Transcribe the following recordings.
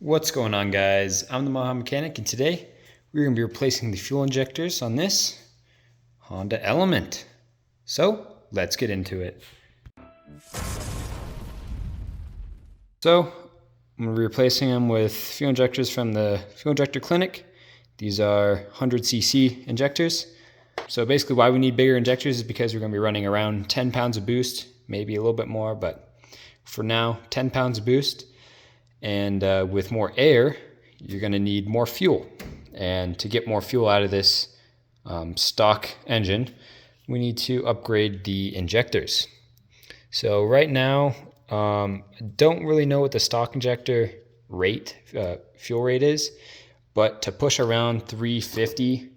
What's going on, guys? I'm the Maha Mechanic, and today we're going to be replacing the fuel injectors on this Honda Element. So let's get into it. So I'm going to be replacing them with fuel injectors from the Fuel Injector Clinic. These are 100cc injectors. So basically why we need bigger injectors is because we're going to be running around 10 pounds of boost, maybe a little bit more, but for now 10 pounds of boost. And with more air, you're going to need more fuel. And to get more fuel out of this stock engine, we need to upgrade the injectors. So right now, don't really know what the stock injector rate, fuel rate is, but to push around 350,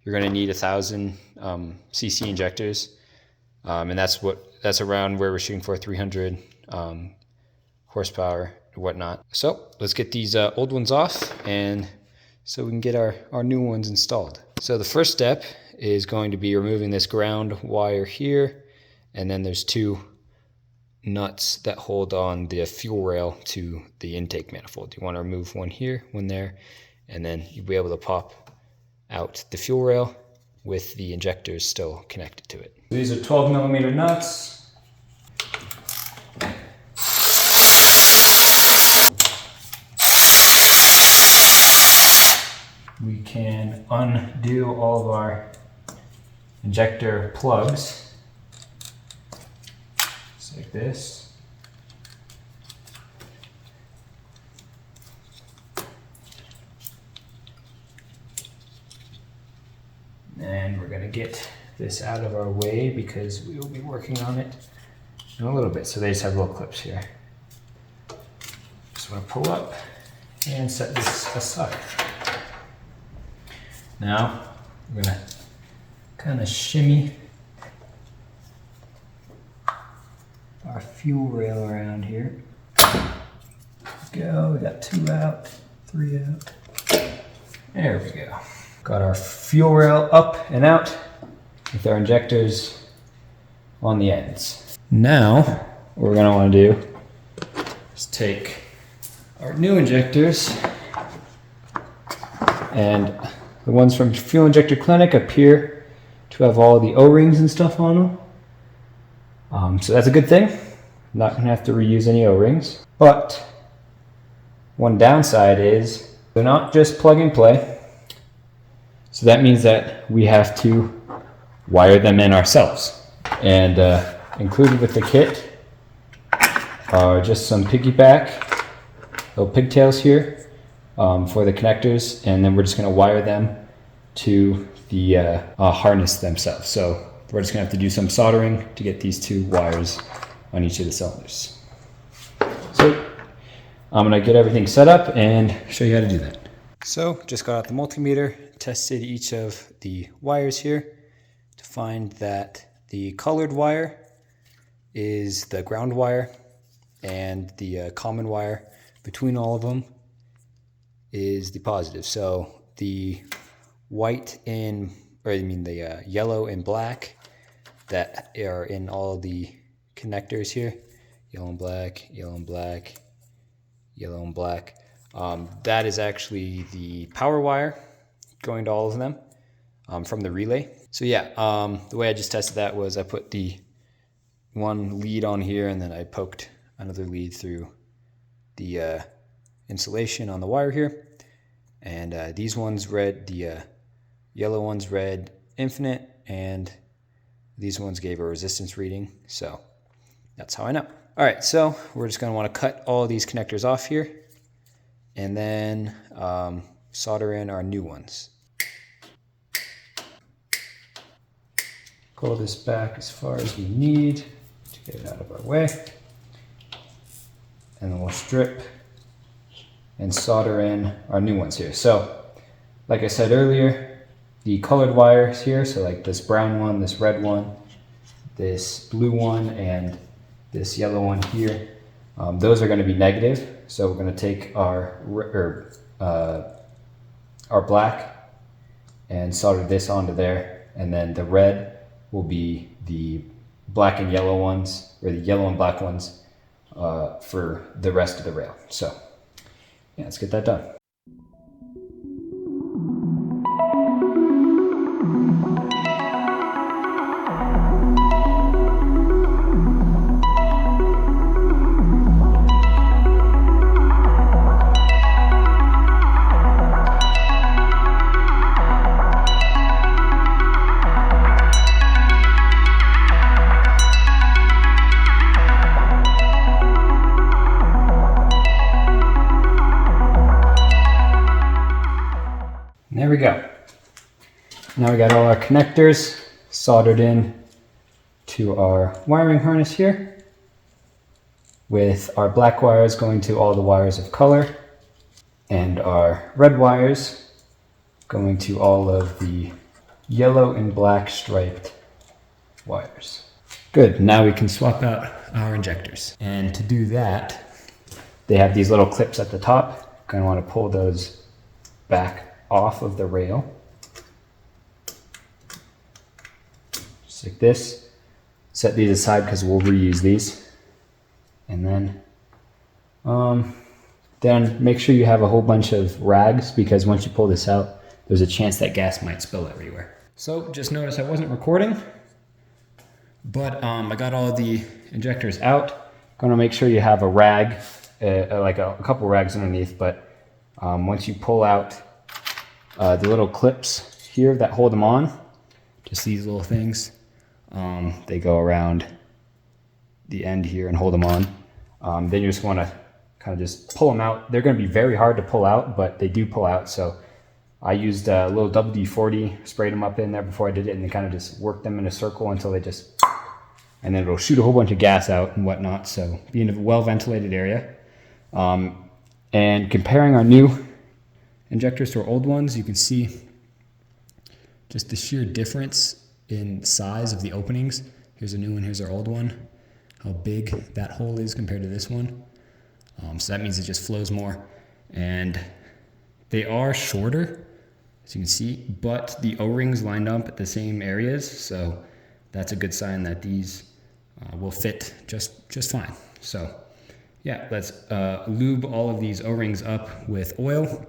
you're going to need 1,000 cc injectors, and that's around where we're shooting for, 300 horsepower. Whatnot. So let's get these old ones off, and so we can get our new ones installed. So the first step is going to be removing this ground wire here, and then there's two nuts that hold on the fuel rail to the intake manifold. You want to remove one here, one there, and then you'll be able to pop out the fuel rail with the injectors still connected to it. These are 12mm nuts. We can undo all of our injector plugs, just like this. And we're going to get this out of our way because we will be working on it in a little bit. So they just have little clips here. Just want to pull up and set this aside. Now, we're going to kind of shimmy our fuel rail around here. Go, we got 2 out, 3 out. There we go. Got our fuel rail up and out with our injectors on the ends. Now, what we're going to want to do is take our new injectors, and the ones from Fuel Injector Clinic appear to have all the O-rings and stuff on them. So that's a good thing. I'm not going to have to reuse any O-rings. But one downside is they're not just plug and play. So that means that we have to wire them in ourselves. And included with the kit are just some piggyback, little pigtails here. For the connectors, and then we're just going to wire them to the harness themselves. So we're just going to have to do some soldering to get these 2 wires on each of the cylinders. So I'm going to get everything set up and show you how to do that. So just got out the multimeter, tested each of the wires here to find that the colored wire is the ground wire, and the common wire between all of them is the positive. So the white the yellow and black that are in all the connectors here, yellow and black, yellow and black, yellow and black, that is actually the power wire going to all of them from the relay. So yeah, the way I just tested that was I put the one lead on here, and then I poked another lead through the insulation on the wire here, and these ones read, the yellow ones read infinite, and these ones gave a resistance reading. So that's how I know. All right, so we're just going to want to cut all these connectors off here, and then solder in our new ones. Pull this back as far as we need to get it out of our way, and then we'll strip and solder in our new ones here. So like I said earlier, the colored wires here, so like this brown one, this red one, this blue one, and this yellow one here, those are going to be negative. So we're going to take our black and solder this onto there, and then the red will be the black and yellow ones, or the yellow and black ones, for the rest of the rail. So yeah, let's get that done. There we go. Now we got all our connectors soldered in to our wiring harness here, with our black wires going to all the wires of color and our red wires going to all of the yellow and black striped wires. Good, now we can swap out our injectors. And to do that, they have these little clips at the top. Gonna want to pull those back off of the rail, just like this. Set these aside because we'll reuse these. And then make sure you have a whole bunch of rags, because once you pull this out, there's a chance that gas might spill everywhere. So just notice I wasn't recording, but I got all the injectors out. Gonna make sure you have a rag, like a couple rags underneath, but once you pull out the little clips here that hold them on, just these little things, they go around the end here and hold them on. Then you just want to kind of just pull them out. They're going to be very hard to pull out, but they do pull out. So I used a little WD-40, sprayed them up in there before I did it, and then kind of just worked them in a circle until they just, and then it'll shoot a whole bunch of gas out and whatnot. So be in a well-ventilated area. And comparing our new injectors to our old ones, you can see just the sheer difference in size of the openings. Here's a new one, here's our old one. How big that hole is compared to this one. So that means it just flows more. And they are shorter, as you can see, but the O-rings lined up at the same areas. So that's a good sign that these will fit just fine. So yeah, let's lube all of these O-rings up with oil.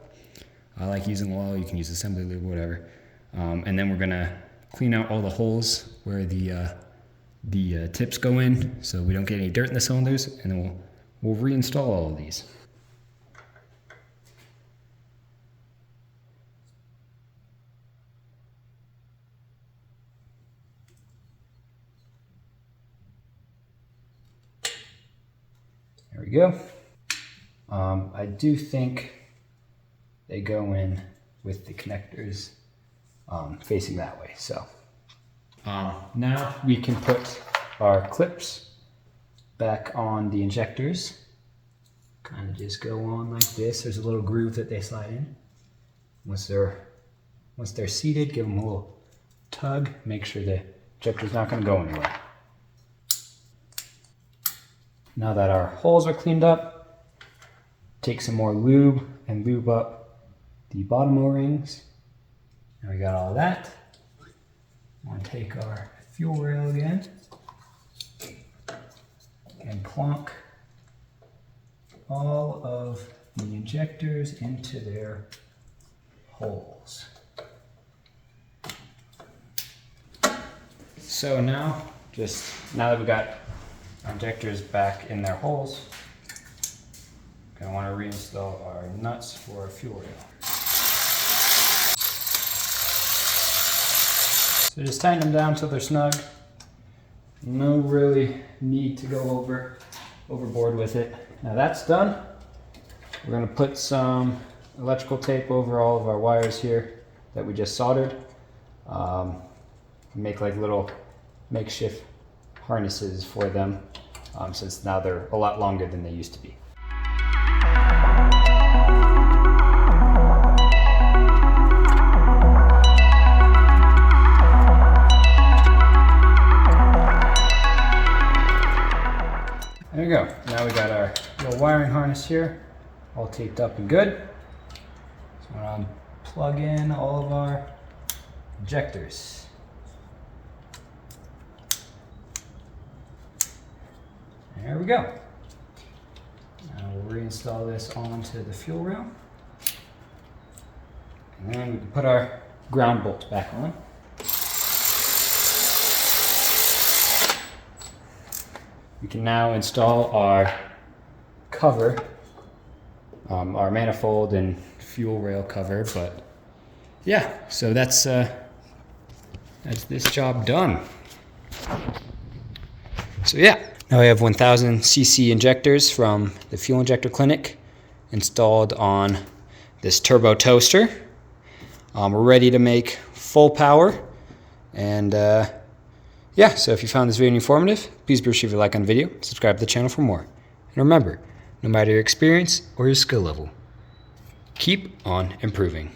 I like using oil, you can use assembly lube, whatever. And then we're gonna clean out all the holes where the tips go in, so we don't get any dirt in the cylinders, and then we'll reinstall all of these. There we go. I do think they go in with the connectors facing that way. So now we can put our clips back on the injectors. Kind of just go on like this. There's a little groove that they slide in. Once they're seated, give them a little tug. Make sure the injector's not going to go anywhere. Now that our holes are cleaned up, take some more lube and lube up the bottom O-rings. Now we got all that. I'm going to take our fuel rail again and plonk all of the injectors into their holes. So now that we've got our injectors back in their holes, I want to reinstall our nuts for our fuel rail. So just tighten them down till they're snug. No really need to go overboard with it. Now that's done. We're going to put some electrical tape over all of our wires here that we just soldered. Make like little makeshift harnesses for them, since now they're a lot longer than they used to be. There you go. Now we got our little wiring harness here, all taped up and good. So we're going to plug in all of our injectors. There we go. Now we'll reinstall this onto the fuel rail. And then we can put our ground bolts back on. We can now install our cover, our manifold and fuel rail cover, but yeah, so that's this job done. So yeah, now we have 1000 cc injectors from the Fuel Injector Clinic installed on this turbo toaster. We're ready to make full power, and yeah, so if you found this video informative, please be sure to like on the video, subscribe to the channel for more. And remember, no matter your experience or your skill level, keep on improving.